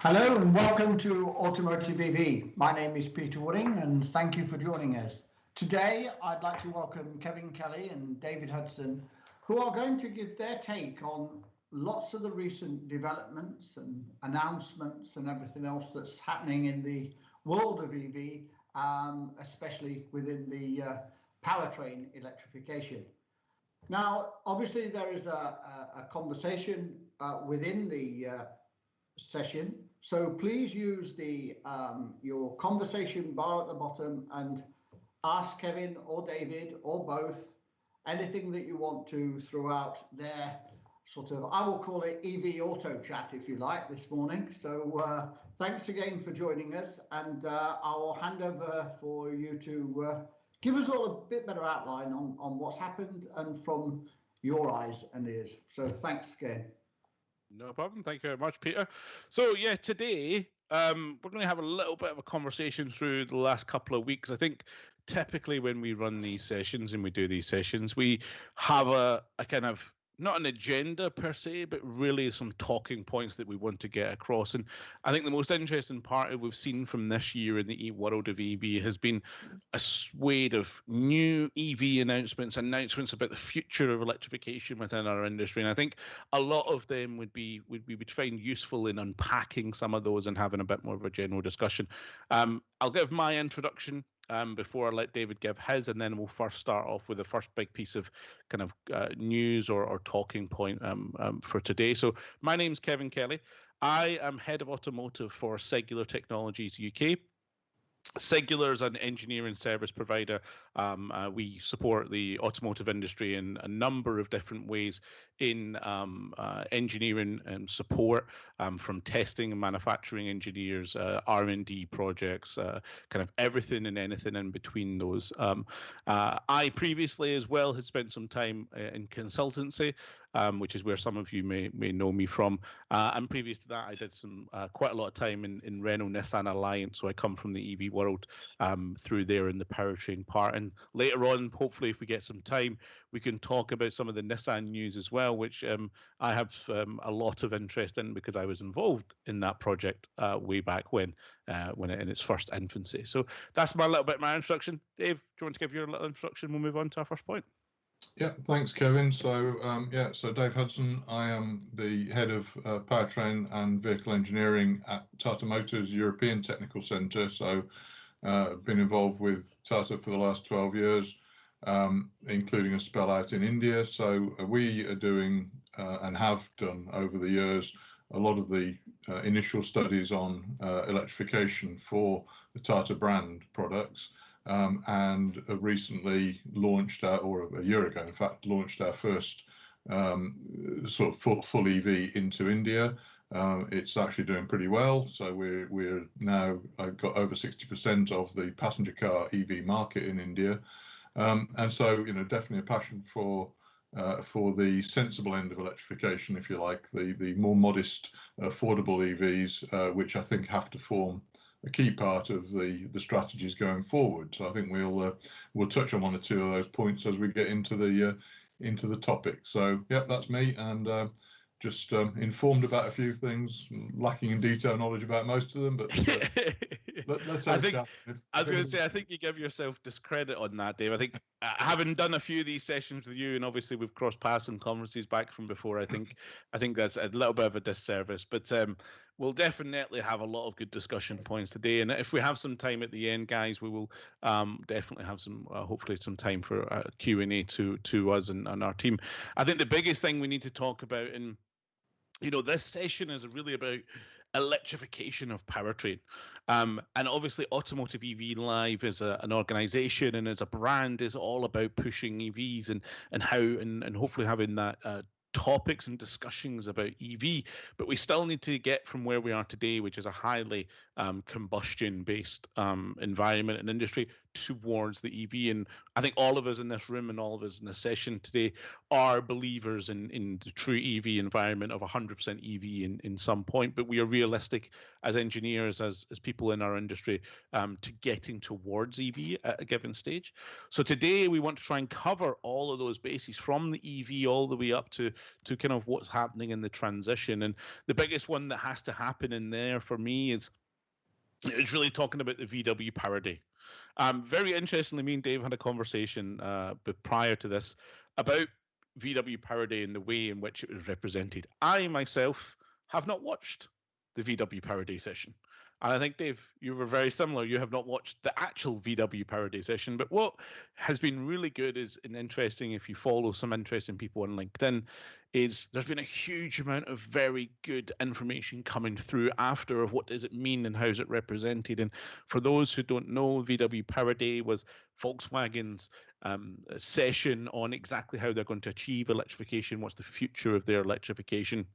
Hello and welcome to Automotive EV. My name is Peter Wooding and thank you for joining us. Today I'd like to welcome Kevin Kelly and David Hudson, who are going to give their take on lots of the recent developments and announcements and everything else that's happening in the world of EV, especially within the powertrain electrification. Now, obviously there is a conversation within the session. So please use the your conversation bar at the bottom and ask Kevin or David or both anything that you want to throughout their sort of, I will call it EV auto chat if you like this morning. So thanks again for joining us, and I will hand over for you to give us all a bit better outline on what's happened and from your eyes and ears. So thanks again. No problem. Thank you very much, Peter. So yeah, today we're going to have a little bit of a conversation through the last couple of weeks. I think typically when we run these sessions and we do these sessions, we have a kind of, not an agenda per se, but really some talking points that we want to get across. And I think the most interesting part that we've seen from this year in the world of EV has been a swathe of new EV announcements about the future of electrification within our industry. And I think a lot of them we would find useful in unpacking some of those and having a bit more of a general discussion. I'll give my introduction before I let David give his, and then we'll first start off with the first big piece of kind of news or talking point for today. So my name's Kevin Kelly. I am head of automotive for Segula Technologies UK. Segula is an engineering service provider. We support the automotive industry in a number of different ways in engineering and support, from testing and manufacturing engineers, R&D projects, kind of everything and anything in between those. I previously as well had spent some time in consultancy, which is where some of you may know me from. And previous to that, I did some quite a lot of time in Renault-Nissan Alliance. So I come from the EV world through there in the powertrain part. And later on, hopefully, if we get some time, we can talk about some of the Nissan news as well, which I have a lot of interest in because I was involved in that project way back when in its first infancy. So that's my little bit of my introduction. Dave, do you want to give your little introduction? We'll move on to our first point. Yeah, thanks, Kevin. So, so Dave Hudson, I am the head of powertrain and vehicle engineering at Tata Motors European Technical Centre. So, been involved with Tata for the last 12 years, including a spell out in India. So, we are doing and have done over the years a lot of the initial studies on electrification for the Tata brand products. And have recently launched or a year ago, in fact, launched our first sort of full EV into India. It's actually doing pretty well. So we're now got over 60% of the passenger car EV market in India. And so, definitely a passion for the sensible end of electrification, if you like, the more modest, affordable EVs, which I think have to form a key part of the strategies going forward. So I think we'll touch on one or two of those points as we get into the topic. So yeah, that's me, and just informed about a few things, lacking in detailed knowledge about most of them, but let's have a chat. I was going to say, I think you give yourself discredit on that, Dave. I think having done a few of these sessions with you, and obviously we've crossed paths and conferences back from before, I think that's a little bit of a disservice. But we'll definitely have a lot of good discussion points today, and if we have some time at the end, guys, we will definitely have some, hopefully, some time for Q&A to us and our team. I think the biggest thing we need to talk about, and this session is really about electrification of powertrain. And obviously Automotive EV Live is an organization and as a brand is all about pushing EVs and how and hopefully having that topics and discussions about EV, but we still need to get from where we are today, which is a highly combustion-based environment and industry, towards the EV. And I think all of us in this room and all of us in this session today are believers in the true EV environment of 100% EV in some point, but we are realistic as engineers, as people in our industry, to getting towards EV at a given stage. So today we want to try and cover all of those bases from the EV all the way up to kind of what's happening in the transition. And the biggest one that has to happen in there for me is really talking about the VW Power Day. Very interestingly, me and Dave had a conversation but prior to this about VW Power Day and the way in which it was represented. I myself have not watched the VW Power Day session. And I think, Dave, you were very similar. You have not watched the actual VW Power Day session. But what has been really good and interesting, if you follow some interesting people on LinkedIn, is there's been a huge amount of very good information coming through after of what does it mean and how is it represented. And for those who don't know, VW Power Day was Volkswagen's session on exactly how they're going to achieve electrification, what's the future of their electrification.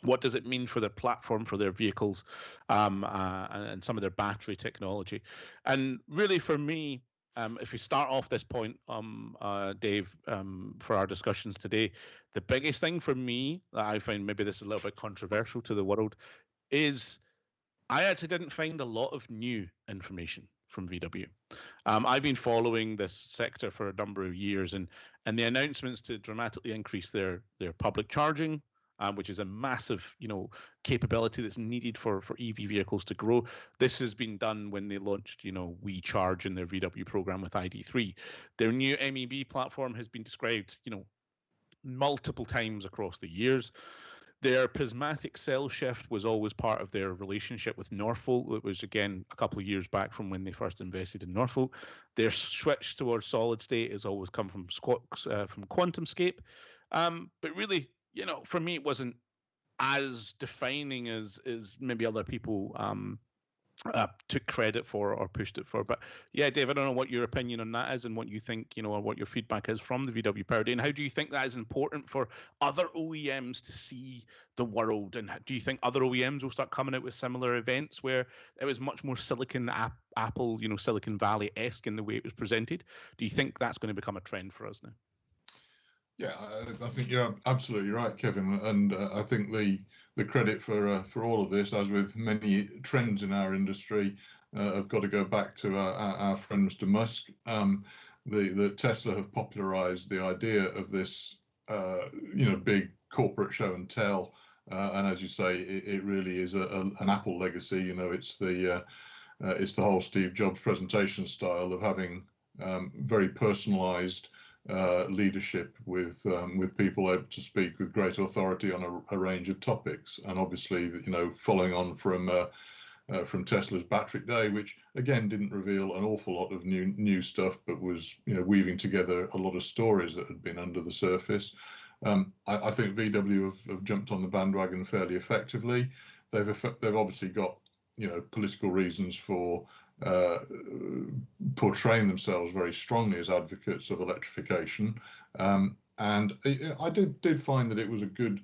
What does it mean for their platform, for their vehicles, and some of their battery technology? And really, for me, if we start off this point, Dave, for our discussions today, the biggest thing for me that I find, maybe this is a little bit controversial to the world, is I actually didn't find a lot of new information from VW. I've been following this sector for a number of years, and the announcements to dramatically increase their public charging, which is a massive, capability that's needed for EV vehicles to grow. This has been done when they launched, We Charge in their VW program with ID3. Their new MEB platform has been described, multiple times across the years. Their prismatic cell shift was always part of their relationship with Northvolt. It was, again, a couple of years back from when they first invested in Northvolt. Their switch towards solid state has always come from QuantumScape. But really, for me, it wasn't as defining as maybe other people took credit for or pushed it for. But yeah, Dave, I don't know what your opinion on that is and what you think, or what your feedback is from the VW Power Day, and how do you think that is important for other OEMs to see the world? And do you think other OEMs will start coming out with similar events where it was much more Silicon Apple, Silicon Valley-esque in the way it was presented? Do you think that's going to become a trend for us now? Yeah, I think you're absolutely right, Kevin, and I think the credit for all of this, as with many trends in our industry, have got to go back to our friend Mr. Musk. The Tesla have popularized the idea of this, big corporate show and tell, and as you say, it really is an Apple legacy. It's the whole Steve Jobs presentation style of having very personalized leadership with people able to speak with great authority on a range of topics, and obviously, following on from Tesla's Battery Day, which again didn't reveal an awful lot of new stuff, but was weaving together a lot of stories that had been under the surface. I think VW have jumped on the bandwagon fairly effectively. They've obviously got political reasons for portraying themselves very strongly as advocates of electrification, and I did find that it was a good.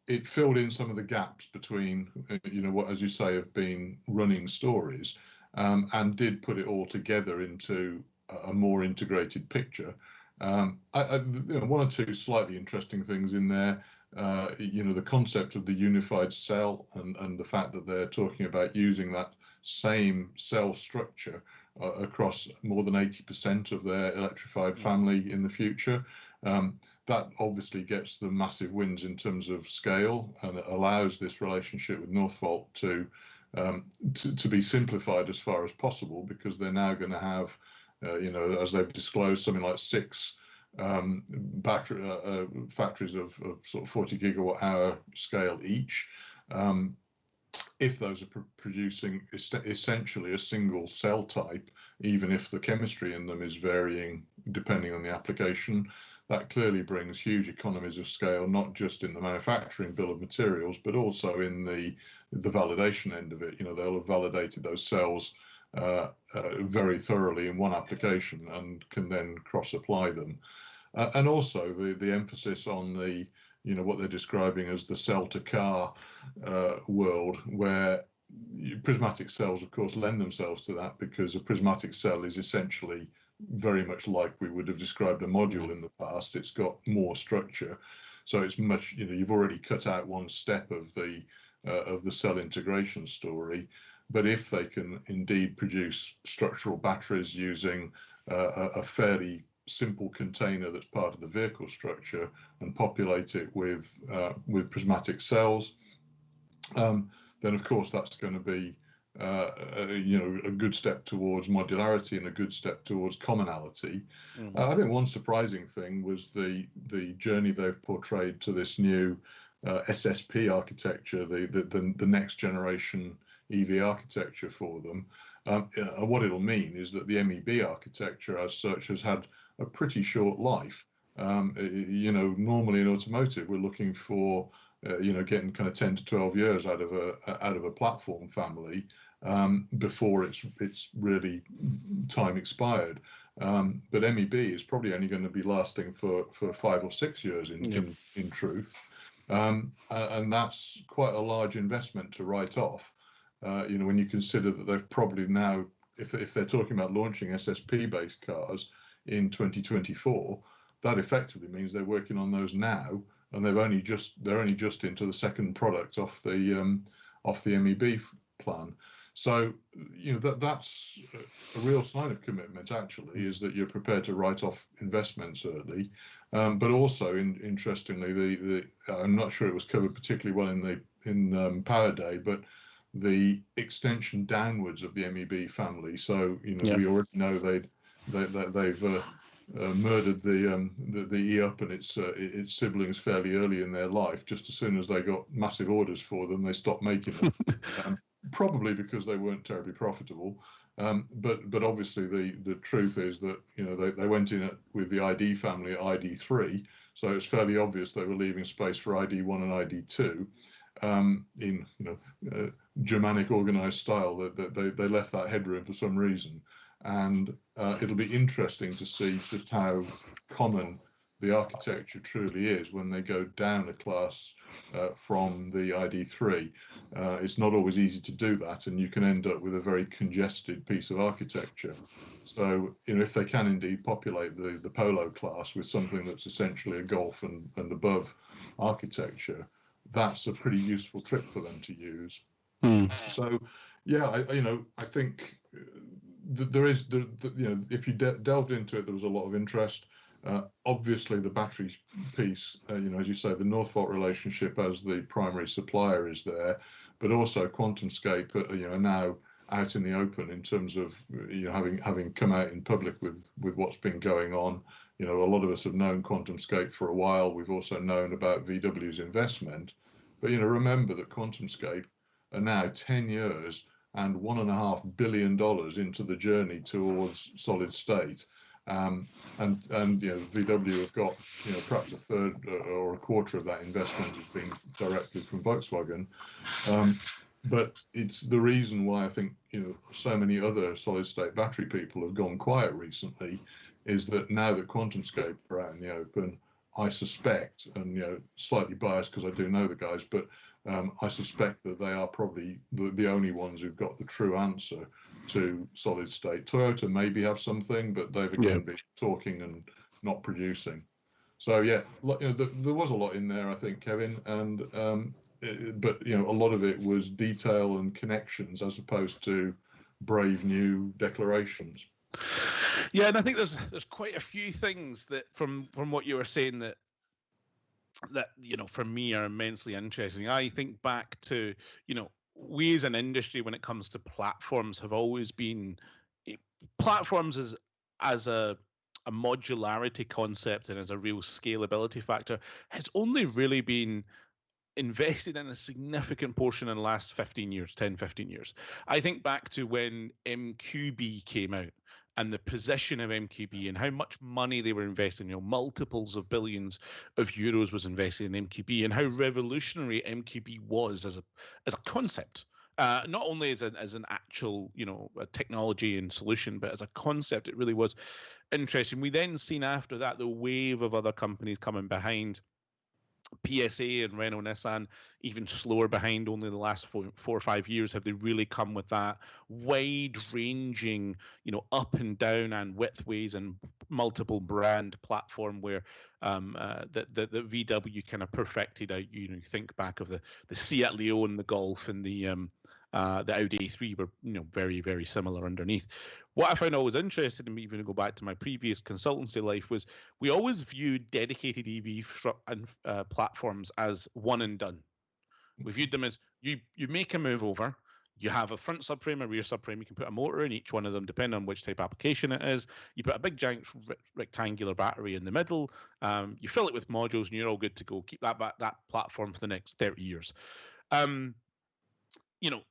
It filled in some of the gaps between what, as you say, have been running stories, and did put it all together into a more integrated picture. One or two slightly interesting things in there. The concept of the unified cell and the fact that they're talking about using that same cell structure across more than 80% of their electrified family in the future. That obviously gets them massive wins in terms of scale, and it allows this relationship with Northvolt to be simplified as far as possible, because they're now going to have, as they've disclosed, something like 6 battery factories of sort of 40 gigawatt hour scale each. If those are producing essentially a single cell type, even if the chemistry in them is varying depending on the application, that clearly brings huge economies of scale, not just in the manufacturing bill of materials, but also in the validation end of it. They'll have validated those cells very thoroughly in one application and can then cross-apply them. And also the emphasis on the what they're describing as the cell to car world, where prismatic cells, of course, lend themselves to that, because a prismatic cell is essentially very much like we would have described a module in the past. It's got more structure, so it's much, you've already cut out one step of the cell integration story. But if they can indeed produce structural batteries using a fairly simple container that's part of the vehicle structure and populate it with prismatic cells, then of course that's going to be a good step towards modularity and a good step towards commonality. I think one surprising thing was the journey they've portrayed to this new SSP architecture, the next generation EV architecture for them. What it'll mean is that the MEB architecture as such has had a pretty short life. Normally in automotive, we're looking for getting kind of 10 to 12 years out of a platform family before it's really time expired. But MEB is probably only going to be lasting for 5 or 6 years in truth. And that's quite a large investment to write off. When you consider that they've probably now, if they're talking about launching SSP-based cars in 2024, that effectively means they're working on those now, and they're only just into the second product off the MEB plan. So that's a real sign of commitment, actually, is that you're prepared to write off investments early. But also, interestingly, I'm not sure it was covered particularly well in Power Day, but the extension downwards of the MEB family. So we already know they've murdered the E-Up and its siblings fairly early in their life. Just as soon as they got massive orders for them, they stopped making them. Probably because they weren't terribly profitable. But obviously the truth is that they went in with the ID family at ID3, so it's fairly obvious they were leaving space for ID1 and ID2. In Germanic organized style, that they left that headroom for some reason. And it'll be interesting to see just how common the architecture truly is when they go down a class from the ID3. It's not always easy to do that, and you can end up with a very congested piece of architecture. So if they can indeed populate the Polo class with something that's essentially a Golf and above architecture, that's a pretty useful trick for them to use. So I think there is if you delved into it, there was a lot of interest. Obviously the battery piece, as you say, the Northvolt relationship as the primary supplier is there, but also QuantumScape are now out in the open in terms of having come out in public with what's been going on. A lot of us have known QuantumScape for a while. We've also known about VW's investment, but remember that QuantumScape are now 10 years and $1.5 billion into the journey towards solid state. And VW have got perhaps a third or a quarter of that investment has been directly from Volkswagen. But it's the reason why I think so many other solid state battery people have gone quiet recently, is that now that QuantumScape are out in the open, I suspect, and slightly biased because I do know the guys, but I suspect that they are probably the only ones who've got the true answer to solid state. Toyota maybe have something, but they've again been talking and not producing. So there was a lot in there, I think, Kevin, and but a lot of it was detail and connections as opposed to brave new declarations. Yeah, and I think there's quite a few things that from what you were saying that for me are immensely interesting. I think back to we as an industry, when it comes to platforms, have always been platforms as a modularity concept and as a real scalability factor has only really been invested in a significant portion in the last 15 years. I think back to when MQB came out and the position of MQB and how much money they were investing, multiples of billions of euros was invested in MQB, and how revolutionary MQB was as a concept. Not only as an actual, a technology and solution, but as a concept, it really was interesting. We then seen after that the wave of other companies coming behind, PSA and Renault Nissan even slower behind, only the last 4 or 5 years have they really come with that wide ranging, up and down and widthways and multiple brand platform where the VW kind of perfected out. You think back of the Seat Leon, the Golf, and the Audi A3 were very, very similar underneath. What I found always interesting, and even to go back to my previous consultancy life, was we always viewed dedicated EV platforms as one and done. We viewed them as you make a move over, you have a front subframe, a rear subframe, you can put a motor in each one of them depending on which type of application it is. You put a big giant rectangular battery in the middle, you fill it with modules, and you're all good to go. Keep that platform for the next 30 years.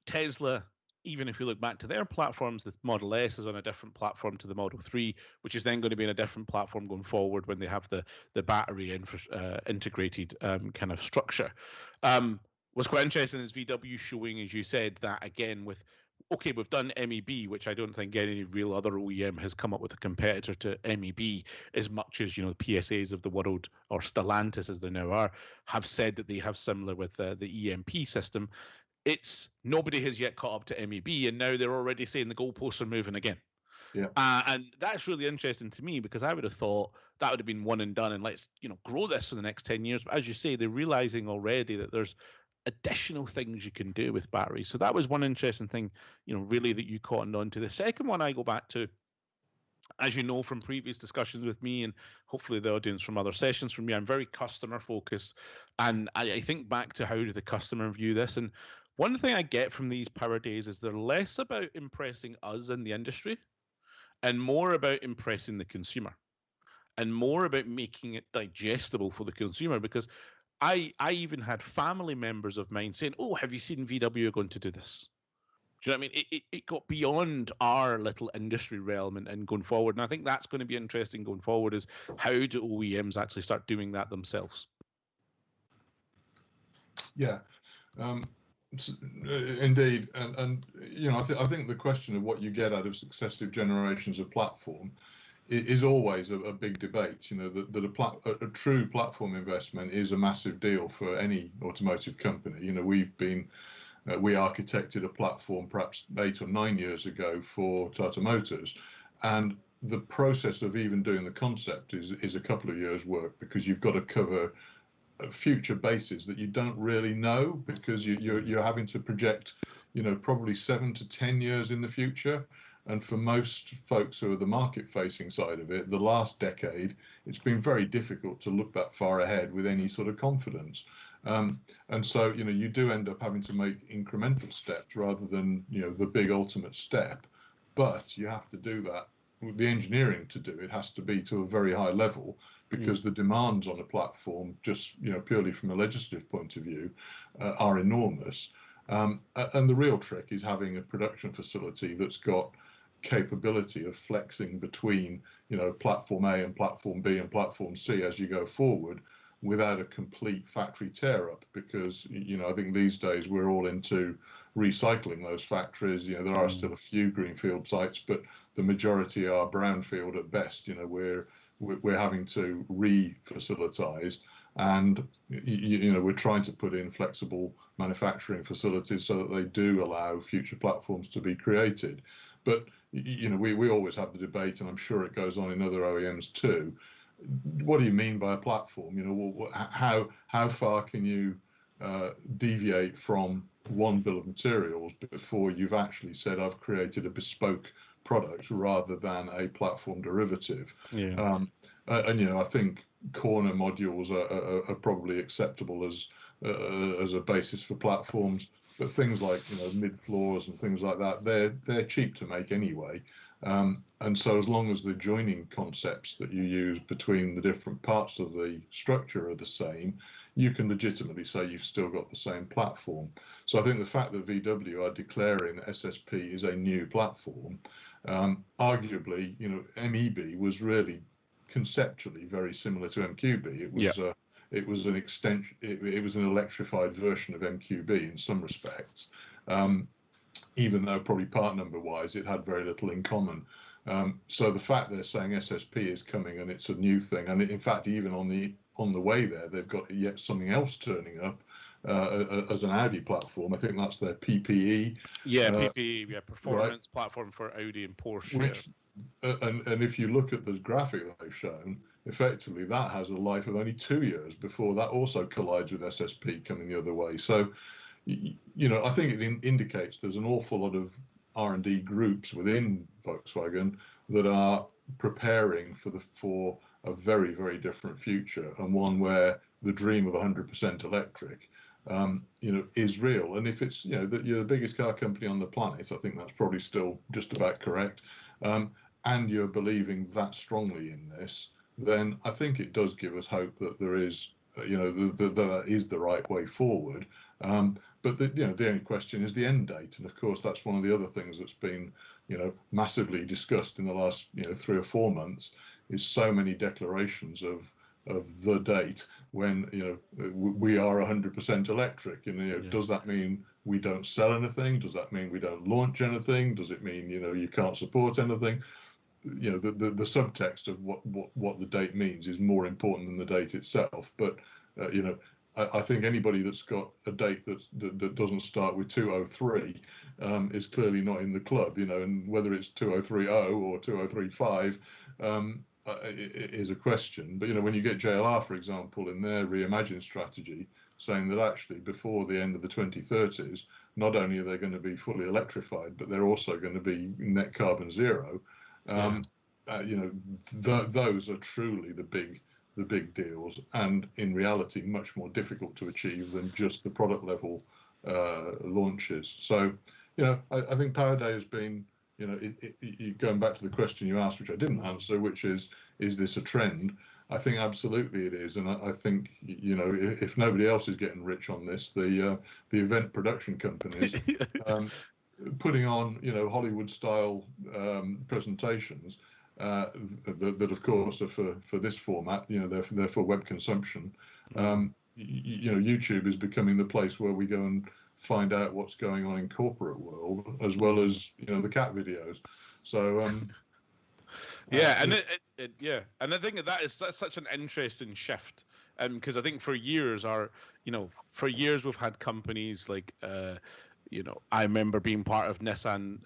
Tesla, even if you look back to their platforms, the Model S is on a different platform to the Model 3, which is then going to be in a different platform going forward when they have the battery integrated kind of structure. What's quite interesting is VW showing, as you said, that again with, okay, we've done MEB, which I don't think any real other OEM has come up with a competitor to MEB, as much as, the PSAs of the world, or Stellantis as they now are, have said that they have similar with the EMP system. It's nobody has yet caught up to MEB, and now they're already saying the goalposts are moving again. Yeah. And that's really interesting to me, because I would have thought that would have been one and done, and let's grow this for the next 10 years. But as you say, they're realizing already that there's additional things you can do with batteries. So that was one interesting thing, really that you caught on to. The second one I go back to, as you know from previous discussions with me, and hopefully the audience from other sessions from me, I'm very customer focused, and I think back to how do the customer view this. And one thing I get from these power days is they're less about impressing us in the industry and more about impressing the consumer, and more about making it digestible for the consumer. Because I even had family members of mine saying, "Oh, have you seen VW are going to do this?" Do you know what I mean? It got beyond our little industry realm and going forward. And I think that's going to be interesting going forward, is how do OEMs actually start doing that themselves? Yeah. Indeed, and I think the question of what you get out of successive generations of platform is always a big debate. That a true platform investment is a massive deal for any automotive company. We architected a platform perhaps 8 or 9 years ago for Tata Motors, and the process of even doing the concept is a couple of years' work, because you've got to cover future bases that you don't really know, because you're having to project, probably 7 to 10 years in the future. And for most folks who are the market-facing side of it, the last decade, it's been very difficult to look that far ahead with any sort of confidence. And so, you do end up having to make incremental steps rather than, the big ultimate step. But you have to do that. The engineering to do it has to be to a very high level, because the demands on a platform, just purely from a legislative point of view, are enormous. And the real trick is having a production facility that's got capability of flexing between platform A and platform B and platform C as you go forward, without a complete factory tear up, because I think these days we're all into recycling those factories. There are still a few greenfield sites, but the majority are brownfield at best. We're having to re-facilitize, and we're trying to put in flexible manufacturing facilities so that they do allow future platforms to be created. But we always have the debate, and I'm sure it goes on in other OEMs too. What do you mean by a platform? How far can you deviate from one bill of materials before you've actually said I've created a bespoke product rather than a platform derivative? Yeah. I think corner modules are probably acceptable as a basis for platforms, but things like mid floors and things like that, they're cheap to make anyway. And so as long as the joining concepts that you use between the different parts of the structure are the same, you can legitimately say you've still got the same platform. So I think the fact that VW are declaring that SSP is a new platform, arguably, MEB was really conceptually very similar to MQB. It was an extension. It was an electrified version of MQB in some respects. Even though probably part number wise it had very little in common. So the fact they're saying SSP is coming and it's a new thing, and in fact even on on the way there, they've got yet something else turning up as an Audi platform. I think that's their PPE. Yeah, PPE, performance right, platform for Audi and Porsche. Which, and if you look at the graphic that they've shown, effectively that has a life of only 2 years before that also collides with SSP coming the other way. So, I think it indicates there's an awful lot of R&D groups within Volkswagen that are preparing for a very, very different future, and one where the dream of 100% electric, is real. And if it's, you're the biggest car company on the planet, I think that's probably still just about correct, and you're believing that strongly in this, then I think it does give us hope that there is, that is the right way forward. But the only question is the end date, and of course that's one of the other things that's been, massively discussed in the last 3 or 4 months, is so many declarations of the date when we are 100% electric, and does that mean we don't sell anything? Does that mean we don't launch anything? Does it mean you can't support anything? The subtext of what the date means is more important than the date itself. But I think anybody that's got a date that doesn't start with 2030 is clearly not in the club, and whether it's 2030 or 2035 is a question. But when you get JLR, for example, in their Reimagine strategy, saying that actually before the end of the 2030s, not only are they going to be fully electrified, but they're also going to be net carbon zero. Those are truly the big deals, and in reality much more difficult to achieve than just the product level launches. So I think Power Day has been, going back to the question you asked, which I didn't answer, which is this a trend? I think absolutely it is, and I think if nobody else is getting rich on this, the event production companies putting on Hollywood style presentations that of course are for this format, they're for web consumption. YouTube is becoming the place where we go and find out what's going on in corporate world, as well as the cat videos. So and I think that's such an interesting shift, because I think for years we've had companies like I remember being part of Nissan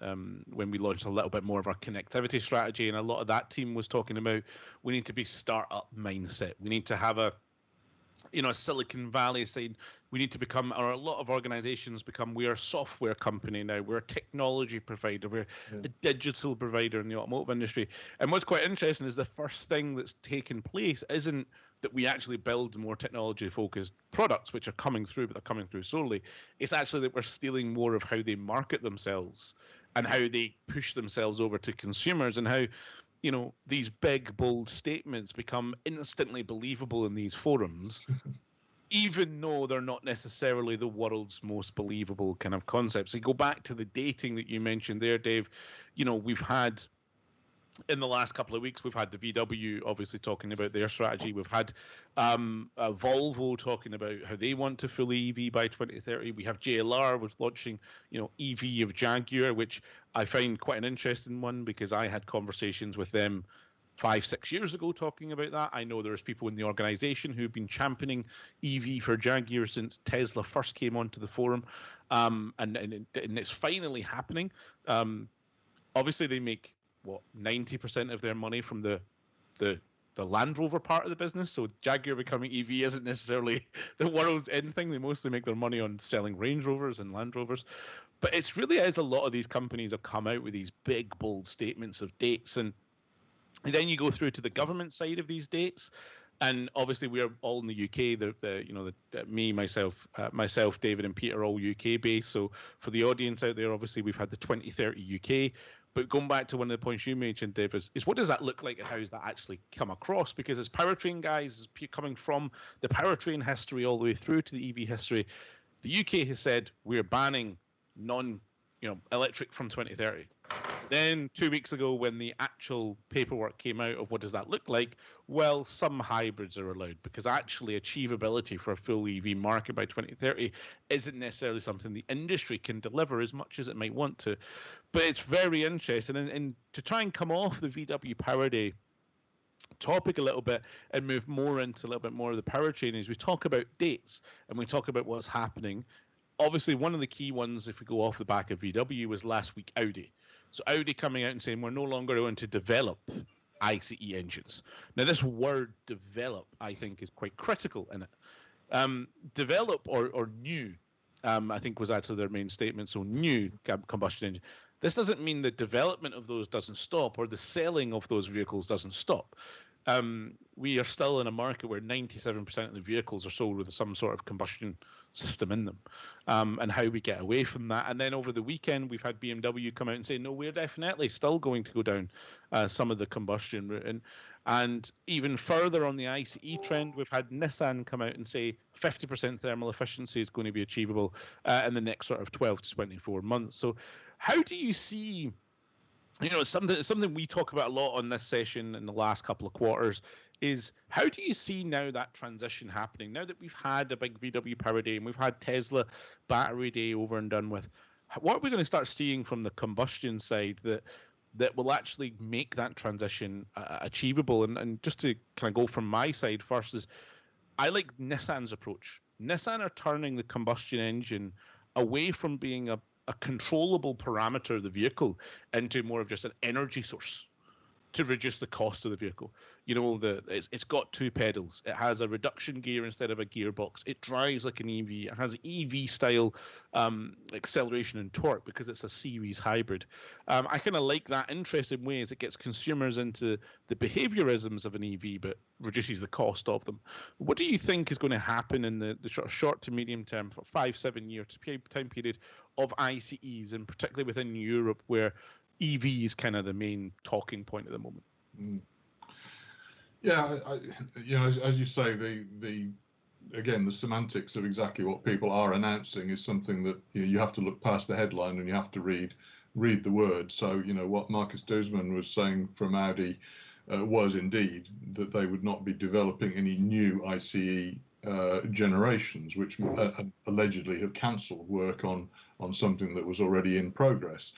when we launched a little bit more of our connectivity strategy, and a lot of that team was talking about we need to be startup mindset. We need to have a Silicon Valley saying we need to become, or a lot of organizations become, we are a software company now, we're a technology provider, we're a digital provider in the automotive industry. And what's quite interesting is the first thing that's taken place isn't that we actually build more technology-focused products, which are coming through, but they're coming through slowly. It's actually that we're stealing more of how they market themselves and how they push themselves over to consumers, and how these big, bold statements become instantly believable in these forums, even though they're not necessarily the world's most believable kind of concepts. So you go back to the dating that you mentioned there, Dave. We've had, in the last couple of weeks, we've had the VW obviously talking about their strategy. We've had Volvo talking about how they want to fully EV by 2030. We have JLR was launching, EV of Jaguar, which I find quite an interesting one, because I had conversations with them 5-6 years ago talking about that. I know there's people in the organization who've been championing EV for Jaguar since Tesla first came onto the forum, and it's finally happening. Obviously, they make 90% of their money from the Land Rover part of the business. So Jaguar becoming EV isn't necessarily the world's end thing. They mostly make their money on selling Range Rovers and Land Rovers. But it's really as a lot of these companies have come out with these big, bold statements of dates. And then you go through to the government side of these dates. And obviously we're all in the UK. Myself, David and Pete are all UK based. So for the audience out there, obviously we've had the 2030 UK. But going back to one of the points you mentioned, Dave, is what does that look like and how does that actually come across? Because as powertrain guys, coming from the powertrain history all the way through to the EV history, the UK has said we're banning electric from 2030. Then 2 weeks ago, when the actual paperwork came out of what does that look like, well, some hybrids are allowed, because actually achievability for a full EV market by 2030 isn't necessarily something the industry can deliver as much as it might want to. But it's very interesting. And to try and come off the VW Power Day topic a little bit and move more into a little bit more of the powertrain is we talk about dates and we talk about what's happening. Obviously, one of the key ones, if we go off the back of VW, was last week Audi. So Audi coming out and saying we're no longer going to develop ICE engines. Now, this word develop, I think, is quite critical in it. Develop or new, I think was actually their main statement. So new combustion engine. This doesn't mean the development of those doesn't stop or the selling of those vehicles doesn't stop. We are still in a market where 97% of the vehicles are sold with some sort of combustion system in them, and how we get away from that. And then over the weekend, we've had BMW come out and say, no, we're definitely still going to go down some of the combustion route. And even further on the ICE trend, we've had Nissan come out and say 50% thermal efficiency is going to be achievable in the next sort of 12 to 24 months. So how do you see, you know, something we talk about a lot on this session in the last couple of quarters is how do you see now that transition happening? Now that we've had a big VW Power Day and we've had Tesla Battery Day over and done with, what are we going to start seeing from the combustion side that will actually make that transition achievable? And just to kind of go from my side first is I like Nissan's approach. Nissan are turning the combustion engine away from being a controllable parameter of the vehicle into more of just an energy source to reduce the cost of the vehicle. You know, it's got two pedals. It has a reduction gear instead of a gearbox. It drives like an EV. It has EV style acceleration and torque because it's a series hybrid. I kind of like that interesting ways it gets consumers into the behaviorisms of an EV, but reduces the cost of them. What do you think is going to happen in the short to medium term for 5-7 year time period of ICEs, and particularly within Europe where EV is kind of the main talking point at the moment? Yeah, you know, as you say, the semantics of exactly what people are announcing is something that you have to look past the headline and you have to read the words. So, you know, what Marcus Duesman was saying from Audi was indeed that they would not be developing any new ICE generations, which allegedly have cancelled work on something that was already in progress.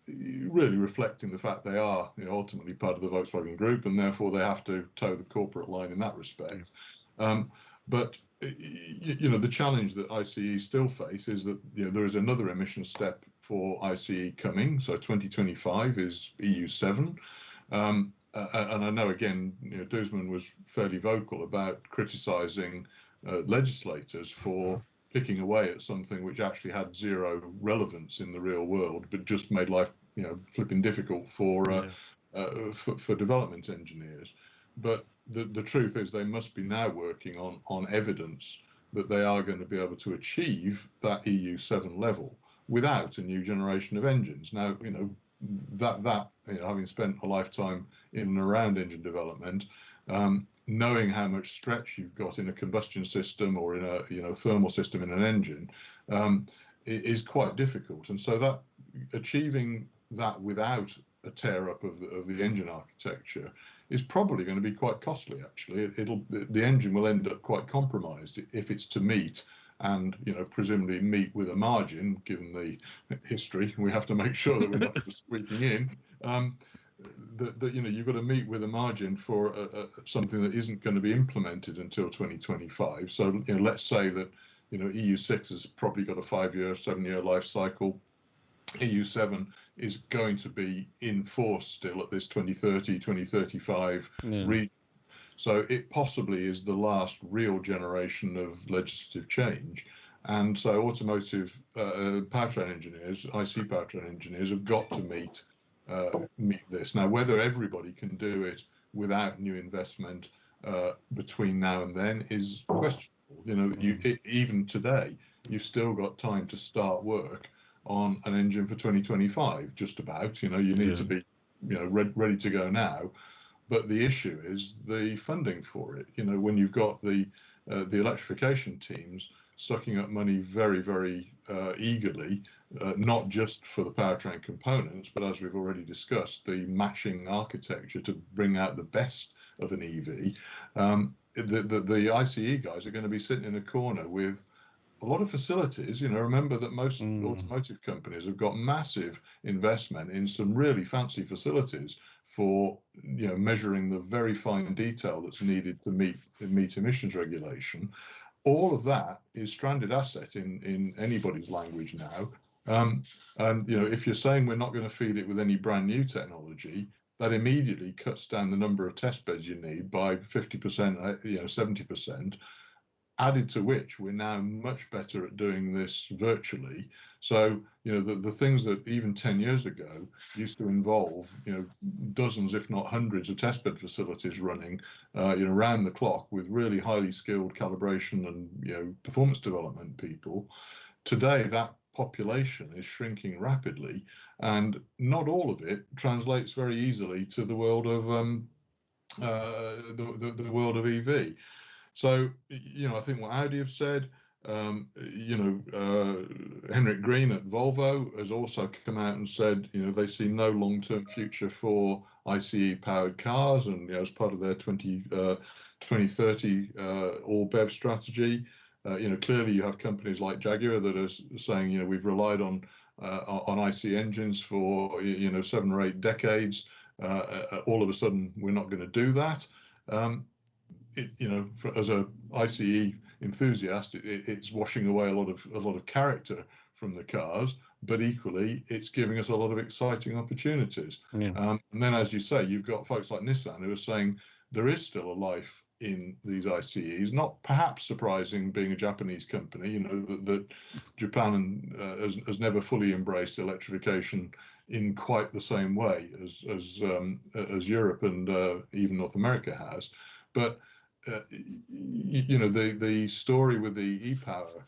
Really reflecting the fact they are, you know, ultimately part of the Volkswagen Group, and therefore they have to toe the corporate line in that respect. But you know, the challenge that ICE still face is that, you know, there is another emission step for ICE coming. So 2025 is EU7, and I know again, you know, Duesman was fairly vocal about criticising legislators for picking away at something which actually had zero relevance in the real world, but just made life, you know, flipping difficult for development engineers. But the truth is they must be now working on evidence that they are going to be able to achieve that EU7 level without a new generation of engines. Now, you know, that you know, having spent a lifetime in and around engine development, knowing how much stretch you've got in a combustion system or in a, you know, thermal system in an engine is quite difficult. And so that achieving that without a tear up of the engine architecture is probably going to be quite costly. Actually, the engine will end up quite compromised if it's to meet, and, you know, presumably meet with a margin. Given the history, we have to make sure that we're not just squeaking in. That you know, you've got to meet with a margin for something that isn't going to be implemented until 2025. So, you know, let's say that, you know, EU6 has probably got a 5-year, 7-year life cycle. EU7 is going to be in force still at this 2030, 2035 region. So it possibly is the last real generation of legislative change. And so automotive powertrain engineers, IC powertrain engineers, have got to meet this. Now, whether everybody can do it without new investment between now and then is questionable. You know, even today, you've still got time to start work on an engine for 2025, just about. You know, you need to be, you know, ready to go now. But the issue is the funding for it. You know, when you've got the electrification teams sucking up money very, very eagerly, not just for the powertrain components, but as we've already discussed, the matching architecture to bring out the best of an EV. The ICE guys are going to be sitting in a corner with a lot of facilities. You know, remember that most automotive companies have got massive investment in some really fancy facilities for measuring the very fine detail that's needed to meet emissions regulation. All of that is stranded asset in anybody's language now. And if you're saying we're not going to feed it with any brand new technology, that immediately cuts down the number of test beds you need by 50%, 70%. Added to which we're now much better at doing this virtually. So the things that even 10 years ago used to involve dozens, if not hundreds, of testbed facilities running around the clock with really highly skilled calibration and performance development people. Today that population is shrinking rapidly, and not all of it translates very easily to the world of the world of EV. So, I think what Audi have said, Henrik Green at Volvo has also come out and said, they see no long-term future for ICE-powered cars, and as part of their 2030 all-BEV strategy. Clearly you have companies like Jaguar that are saying, we've relied on ICE engines for 7 or 8 decades. All of a sudden, we're not going to do that. As a ICE enthusiast, it's washing away a lot of character from the cars, but equally, it's giving us a lot of exciting opportunities. Yeah. And then, as you say, you've got folks like Nissan who are saying there is still a life in these ICEs. Not perhaps surprising, being a Japanese company, that Japan has never fully embraced electrification in quite the same way as Europe and even North America has. But the story with the e-power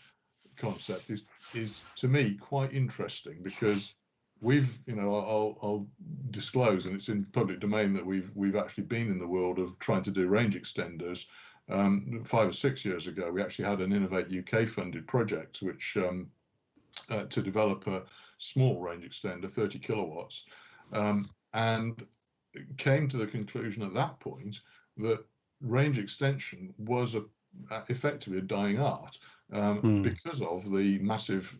concept is to me quite interesting, because we've I'll disclose, and it's in public domain, that we've actually been in the world of trying to do range extenders. 5 or 6 years ago, we actually had an Innovate UK funded project which to develop a small range extender, 30 kilowatts, and came to the conclusion at that point that range extension was effectively a dying art because of the massive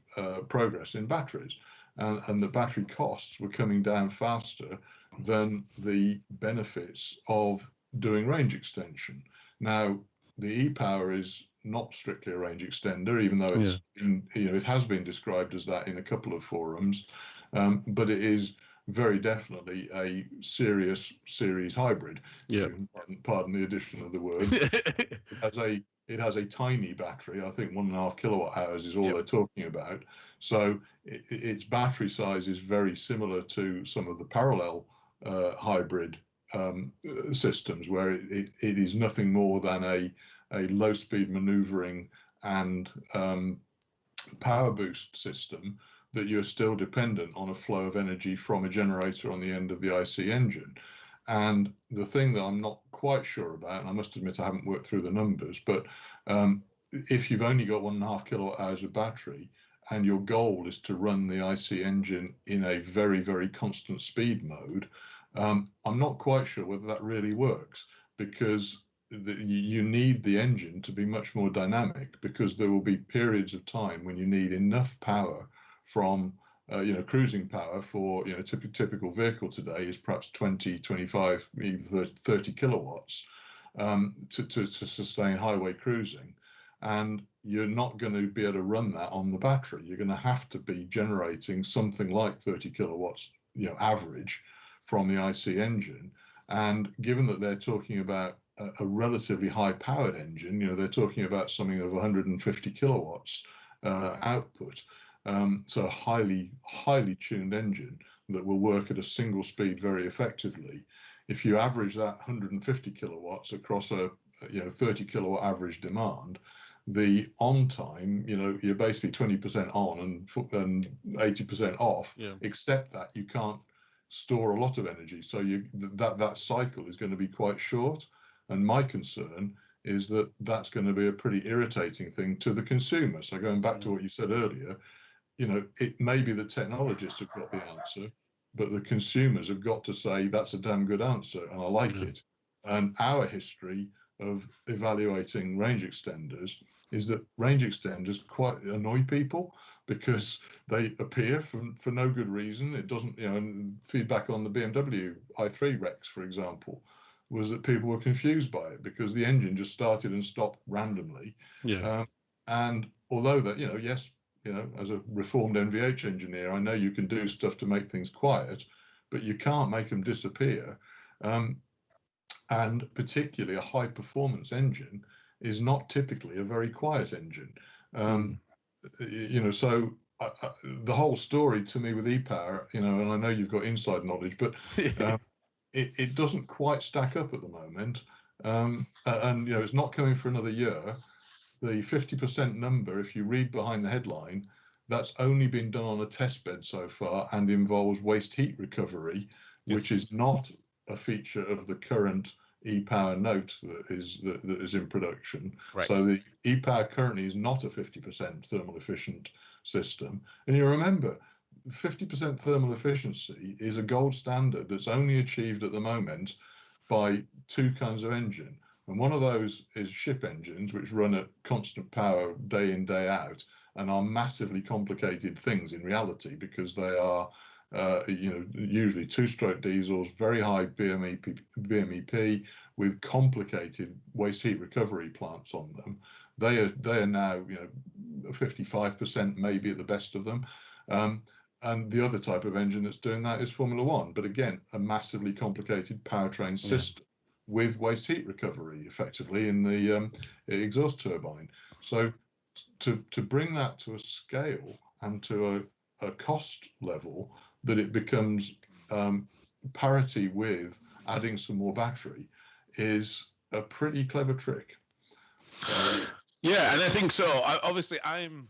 progress in batteries, and the battery costs were coming down faster than the benefits of doing range extension. Now, the e-power is not strictly a range extender, even though it's it has been described as that in a couple of forums, but it is very definitely a serious series hybrid. Yeah. Pardon the addition of the word. It has a tiny battery. I think 1.5 kilowatt hours is all they're talking about. So its battery size is very similar to some of the parallel hybrid systems, where it is nothing more than a low speed maneuvering and power boost system that you're still dependent on a flow of energy from a generator on the end of the IC engine. And the thing that I'm not quite sure about, and I must admit I haven't worked through the numbers, but if you've only got 1.5 kilowatt hours of battery and your goal is to run the IC engine in a very, very constant speed mode, I'm not quite sure whether that really works, because you need the engine to be much more dynamic, because there will be periods of time when you need enough power from cruising power for typical vehicle today is perhaps 20, 25, even 30 kilowatts to sustain highway cruising, and you're not going to be able to run that on the battery. You're going to have to be generating something like 30 kilowatts average from the IC engine. And given that they're talking about a relatively high powered engine, they're talking about something of 150 kilowatts output. So a highly tuned engine that will work at a single speed very effectively. If you average that 150 kilowatts across a 30 kilowatt average demand, the on time, you're basically 20% on and 80% off, except that you can't store a lot of energy. So that cycle is going to be quite short. And my concern is that that's going to be a pretty irritating thing to the consumer. So going back to what you said earlier, it may be the technologists have got the answer, but the consumers have got to say that's a damn good answer and I like it. And our history of evaluating range extenders is that range extenders quite annoy people because they appear for no good reason. It doesn't, and feedback on the BMW i3 Rex, for example, was that people were confused by it because the engine just started and stopped randomly. Yeah. And although that, yes, as a reformed NVH engineer, I know you can do stuff to make things quiet, but you can't make them disappear. And particularly a high performance engine is not typically a very quiet engine. So the whole story to me with ePower, and I know you've got inside knowledge, but it doesn't quite stack up at the moment. And it's not coming for another year. The 50% number, if you read behind the headline, that's only been done on a test bed so far and involves waste heat recovery, which is not a feature of the current ePower Note that is in production. Right. So the ePower currently is not a 50% thermal efficient system. And you remember, 50% thermal efficiency is a gold standard that's only achieved at the moment by two kinds of engine. And one of those is ship engines, which run at constant power day in, day out, and are massively complicated things in reality because they are, usually two-stroke diesels, very high BMEP with complicated waste heat recovery plants on them. They are now, 55% maybe at the best of them. And the other type of engine that's doing that is Formula One, but again, a massively complicated powertrain system with waste heat recovery effectively in the exhaust turbine. So to bring that to a scale and to a cost level that it becomes parity with adding some more battery is a pretty clever trick. Yeah, and I think so. Obviously, I'm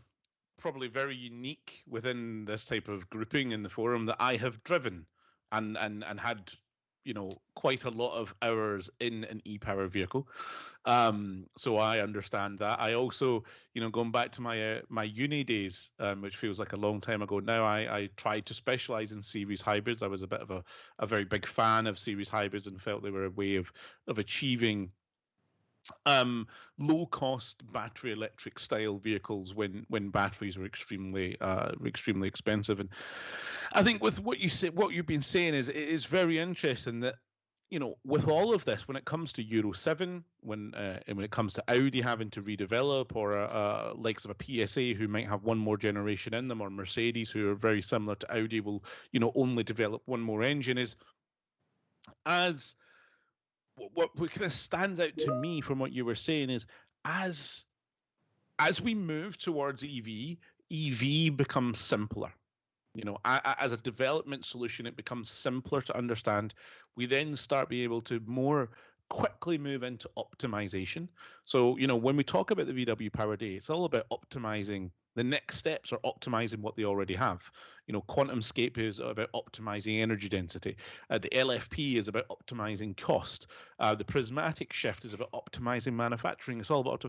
probably very unique within this type of grouping in the forum that I have driven and had quite a lot of hours in an e-power vehicle, so I understand that. I also, going back to my uni days, which feels like a long time ago now, I tried to specialize in series hybrids. I was a bit of a very big fan of series hybrids and felt they were a way of achieving low cost battery electric style vehicles when batteries were extremely expensive. And I think with what you've been saying is, it is very interesting that with all of this, when it comes to Euro 7, when it comes to Audi having to redevelop, or likes of a PSA who might have one more generation in them, or Mercedes who are very similar to Audi will only develop one more engine, is as what kind of stands out to me from what you were saying is, as we move towards EV becomes simpler. As a development solution, it becomes simpler to understand. We then start being able to more quickly move into optimization. So, when we talk about the VW Power Day, it's all about optimizing. The next steps are optimizing what they already have. QuantumScape is about optimizing energy density. The LFP is about optimizing cost. The prismatic shift is about optimizing manufacturing. It's all about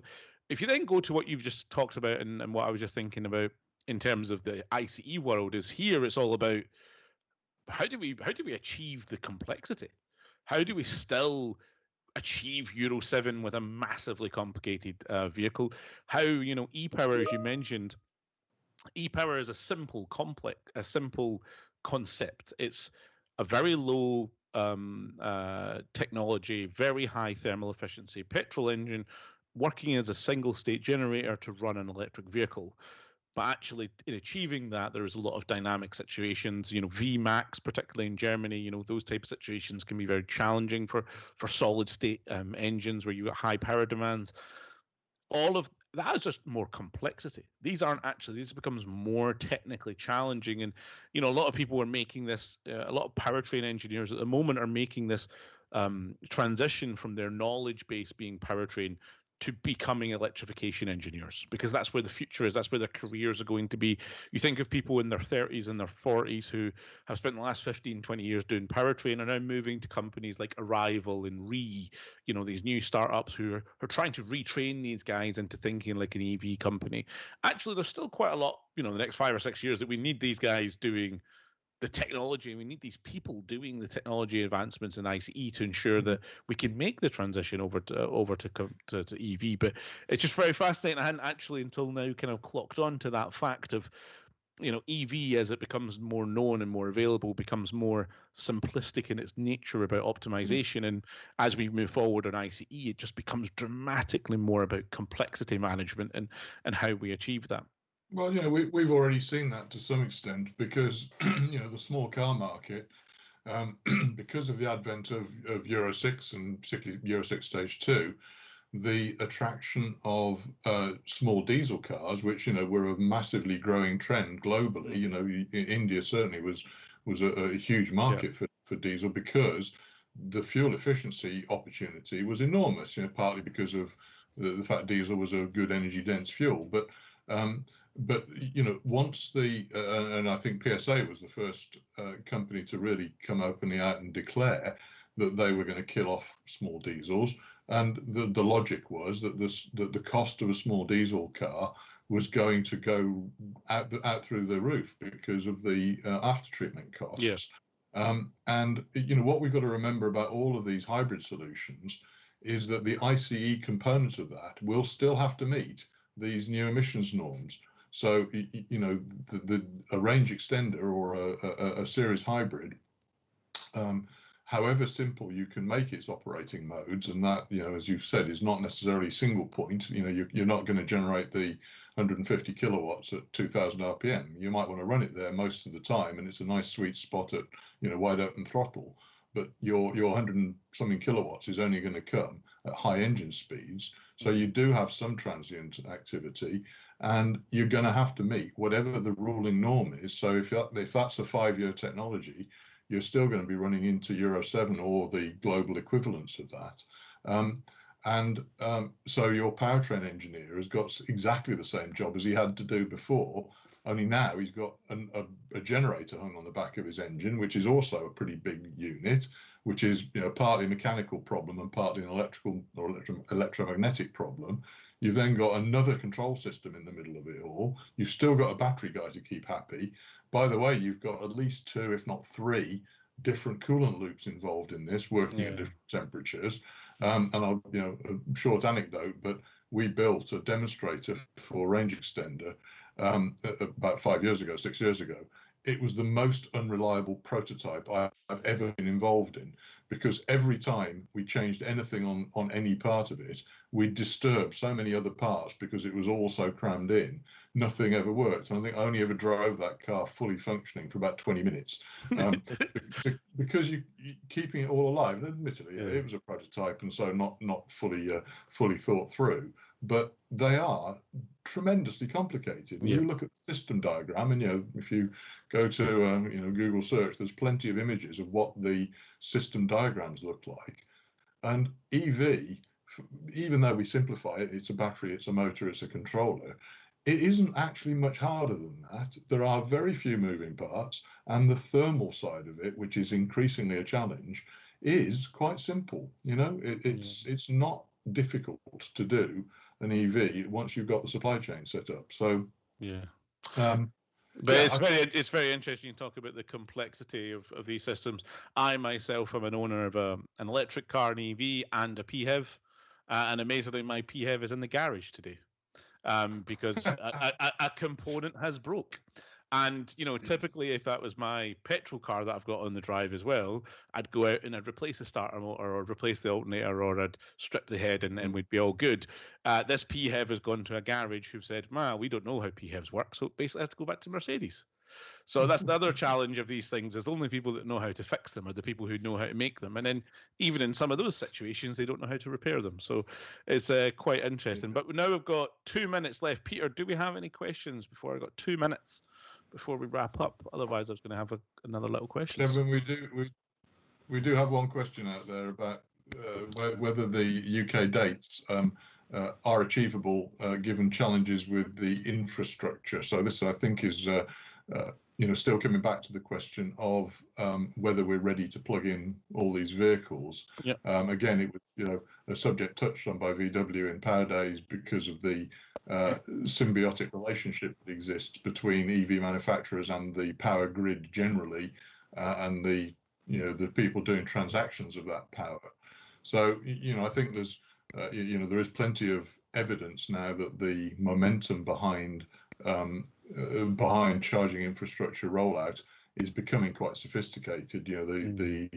if you then go to what you've just talked about and what I was just thinking about in terms of the ICE world, is here it's all about how do we achieve the complexity? How do we still achieve Euro 7 with a massively complicated vehicle? How, e-power, as you mentioned, e-power is a simple concept. It's a very low technology, very high thermal efficiency petrol engine working as a single state generator to run an electric vehicle. But actually, in achieving that, there is a lot of dynamic situations. VMAX, particularly in Germany, those type of situations can be very challenging for solid state engines where you get high power demands. All of that is just more complexity. These becomes more technically challenging. And, a lot of people are making this, a lot of powertrain engineers at the moment are making this transition from their knowledge base being powertrain to becoming electrification engineers, because that's where the future is. That's where their careers are going to be. You think of people in their 30s and their 40s who have spent the last 15, 20 years doing powertrain, are now moving to companies like Arrival and these new startups who are trying to retrain these guys into thinking like an EV company. Actually, there's still quite a lot, the next 5 or 6 years that we need these guys doing the technology. We need these people doing the technology advancements in ICE to ensure that we can make the transition over to EV. But it's just very fascinating. I hadn't actually until now kind of clocked on to that fact of, EV, as it becomes more known and more available, becomes more simplistic in its nature about optimization. And as we move forward on ICE, it just becomes dramatically more about complexity management and how we achieve that. Well, we've already seen that to some extent because, the small car market, because of the advent of Euro 6 and particularly Euro 6 Stage 2, the attraction of small diesel cars, which were a massively growing trend globally. India certainly was a huge market for diesel because the fuel efficiency opportunity was enormous. Partly because of the fact diesel was a good energy dense fuel, but once and I think PSA was the first company to really come openly out and declare that they were going to kill off small diesels. And the logic was that the cost of a small diesel car was going to go out through the roof because of the after treatment costs. Yes. And what we've got to remember about all of these hybrid solutions is that the ICE component of that will still have to meet these new emissions norms. So a range extender or a series hybrid, however simple you can make its operating modes, and that, as you've said, is not necessarily single point. You're not going to generate the 150 kilowatts at 2000 RPM. You might want to run it there most of the time, and it's a nice sweet spot at wide open throttle. But your 100 and something kilowatts is only going to come at high engine speeds. So you do have some transient activity, and you're going to have to meet whatever the ruling norm is. So if that's a 5-year technology, you're still going to be running into Euro 7 or the global equivalents of that. So your powertrain engineer has got exactly the same job as he had to do before, only now he's got a generator hung on the back of his engine, which is also a pretty big unit, which is partly a mechanical problem and partly an electrical or electromagnetic problem. You've then got another control system in the middle of it all. You've still got a battery guy to keep happy. By the way, you've got at least 2, if not 3, different coolant loops involved in this, working at different temperatures. And I'll, a short anecdote, but we built a demonstrator for range extender about 6 years ago. It was the most unreliable prototype I've ever been involved in, because every time we changed anything on any part of it, we disturbed so many other parts because it was all so crammed in. Nothing ever worked. And I think I only ever drove that car fully functioning for about 20 minutes because you keeping it all alive. And admittedly, it was a prototype, and so not fully thought through. But they are tremendously complicated. When you look at the system diagram, and if you go to Google search, there's plenty of images of what the system diagrams look like. And EV, even though we simplify it, it's a battery, it's a motor, it's a controller. It isn't actually much harder than that. There are very few moving parts, and the thermal side of it, which is increasingly a challenge, is quite simple. It's not difficult to do an EV once you've got the supply chain set up. So but it's very interesting to talk about the complexity of these systems. I myself am an owner of an electric car, an EV, and a PHEV, and amazingly, my PHEV is in the garage today because a component has broke. And, typically if that was my petrol car that I've got on the drive as well, I'd go out and I'd replace the starter motor or replace the alternator, or I'd strip the head and we'd be all good. This PHEV has gone to a garage who've said, we don't know how PHEVs work, so it basically has to go back to Mercedes. So that's the other challenge of these things, is the only people that know how to fix them are the people who know how to make them. And then even in some of those situations, they don't know how to repair them. So it's quite interesting. But now we've got 2 minutes left. Peter, do we have any questions before I got 2 minutes? Before we wrap up, otherwise I was going to have another little question. Kevin, we do have one question out there about whether the UK dates are achievable given challenges with the infrastructure. So this, I think, is still coming back to the question of whether we're ready to plug in all these vehicles. Yeah. Again, it was a subject touched on by VW in Power Days because of the symbiotic relationship that exists between EV manufacturers and the power grid generally, and the people doing transactions of that power. So I think there's there is plenty of evidence now that the momentum behind charging infrastructure rollout is becoming quite sophisticated. The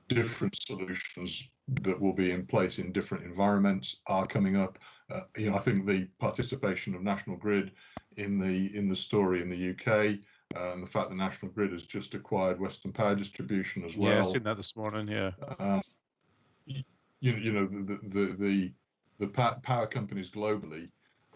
different solutions that will be in place in different environments are coming up. I think the participation of National Grid in the story in the UK, and the fact that National Grid has just acquired Western Power Distribution as well. Yeah, I've seen that this morning. Yeah. The power companies globally,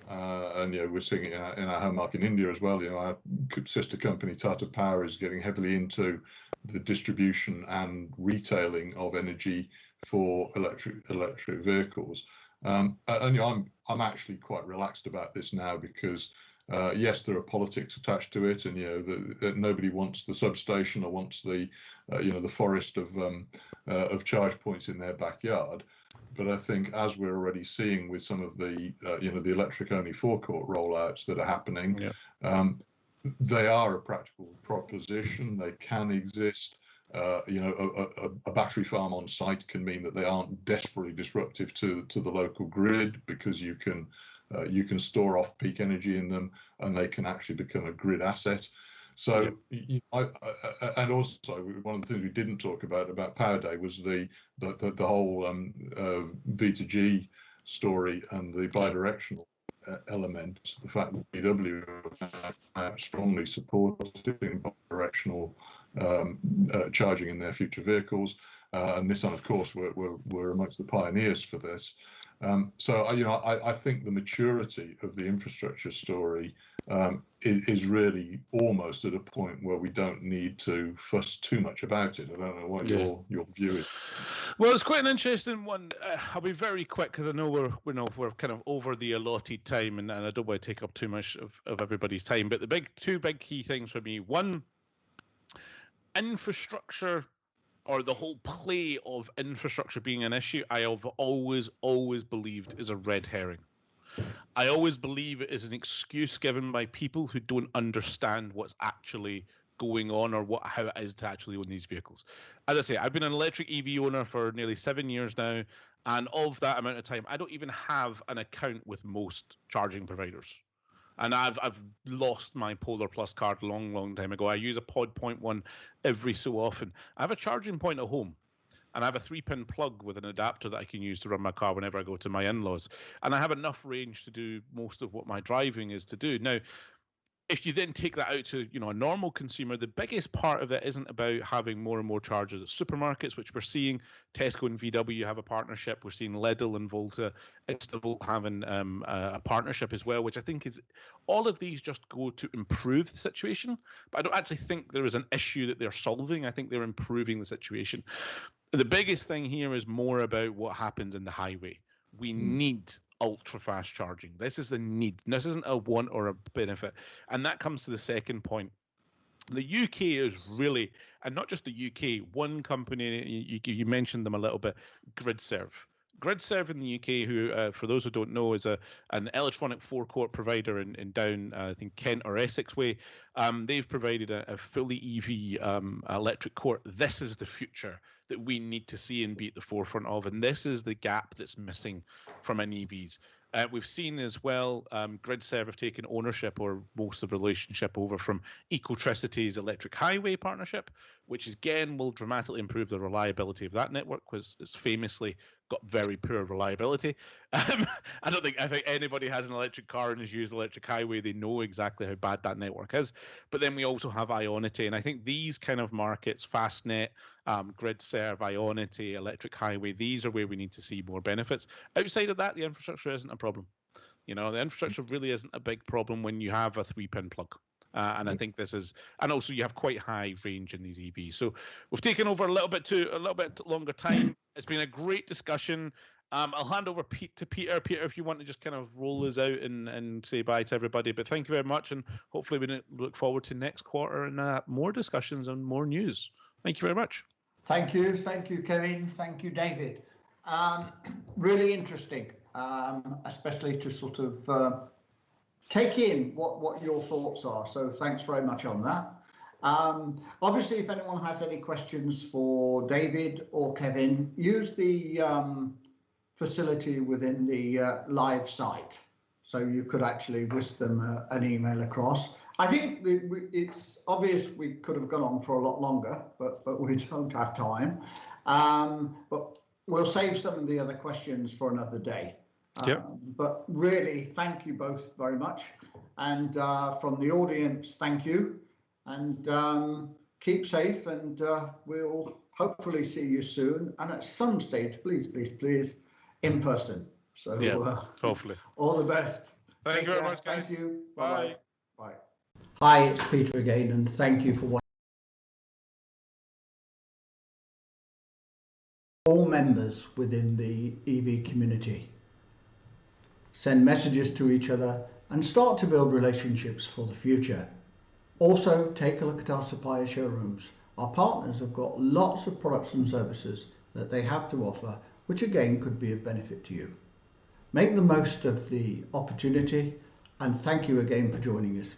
and we're seeing it in our home market in India as well. Our sister company Tata Power is getting heavily into the distribution and retailing of energy for electric vehicles. And I'm actually quite relaxed about this now because yes, there are politics attached to it, and that nobody wants the substation or wants the the forest of charge points in their backyard. But I think, as we're already seeing with some of the the electric only forecourt rollouts that are happening, they are a practical proposition. They can exist. A battery farm on site can mean that they aren't desperately disruptive to the local grid, because you can store off peak energy in them, and they can actually become a grid asset. So, and also one of the things we didn't talk about Power Day was the whole V2G story and the bidirectional element. The fact that VW are strongly supporting bidirectional charging in their future vehicles, and Nissan, of course, were amongst the pioneers for this. So I think the maturity of the infrastructure story is really almost at a point where we don't need to fuss too much about it. I don't know what your view is. Well, it's quite an interesting one. I'll be very quick because I know we're kind of over the allotted time, and I don't want to take up too much of everybody's time. But the two big key things for me: one, infrastructure, or the whole play of infrastructure being an issue, I have always believed is a red herring. I always believe it is an excuse given by people who don't understand what's actually going on, or how it is to actually own these vehicles. As I say, I've been an electric EV owner for nearly 7 years now, and of that amount of time, I don't even have an account with most charging providers. And I've lost my Polar Plus card a long time ago. I use a Pod Point one every so often. I have a charging point at home, and I have a 3-pin plug with an adapter that I can use to run my car whenever I go to my in-laws. And I have enough range to do most of what my driving is to do. Now, if you then take that out to a normal consumer, the biggest part of it isn't about having more and more chargers at supermarkets, which we're seeing. Tesco and VW have a partnership. We're seeing Lidl and Volta, Instavolt having a partnership as well, which I think is all of these just go to improve the situation. But I don't actually think there is an issue that they're solving. I think they're improving the situation. The biggest thing here is more about what happens in the highway. We need ultra fast charging. This is a need. This isn't a want or a benefit. And that comes to the second point. The UK is really, and not just the UK, one company, you mentioned them a little bit, GridServe. GridServe in the UK, who, for those who don't know, is an electronic forecourt provider in down, I think, Kent or Essex way. They've provided a fully EV electric court. This is the future that we need to see and be at the forefront of, and this is the gap that's missing from NEVs. We've seen as well, GridServe have taken ownership or most of the relationship over from Ecotricity's electric highway partnership, which again will dramatically improve the reliability of that network, because it's famously got very poor reliability. I think anybody has an electric car and has used electric highway, they know exactly how bad that network is. But then we also have Ionity, and I think these kind of markets, Fastnet, GridServe, Ionity, electric highway, these are where we need to see more benefits. Outside of that, the infrastructure isn't a problem. The infrastructure really isn't a big problem when you have a 3-pin plug. And I think this is, and also you have quite high range in these EVs. So we've taken over a little bit longer time. It's been a great discussion. I'll hand over to Peter. Peter, if you want to just kind of roll us out and say bye to everybody. But thank you very much, and hopefully we look forward to next quarter and more discussions and more news. Thank you very much. Thank you, Kevin. Thank you, David. Really interesting, especially to sort of take in what your thoughts are. So thanks very much on that. Obviously, if anyone has any questions for David or Kevin, use the facility within the live site. So you could actually whisk them an email across. I think it's obvious we could have gone on for a lot longer, but we don't have time. But we'll save some of the other questions for another day. But really, thank you both very much. And from the audience, thank you. And keep safe, and we'll hopefully see you soon. And at some stage, please, in person. So hopefully. All the best. Thank you very much, guys. Thank you. Bye. Bye. Hi, it's Peter again, and thank you for watching. All members within the EV community send messages to each other and start to build relationships for the future. Also, take a look at our supplier showrooms. Our partners have got lots of products and services that they have to offer, which again could be of benefit to you. Make the most of the opportunity, and thank you again for joining us.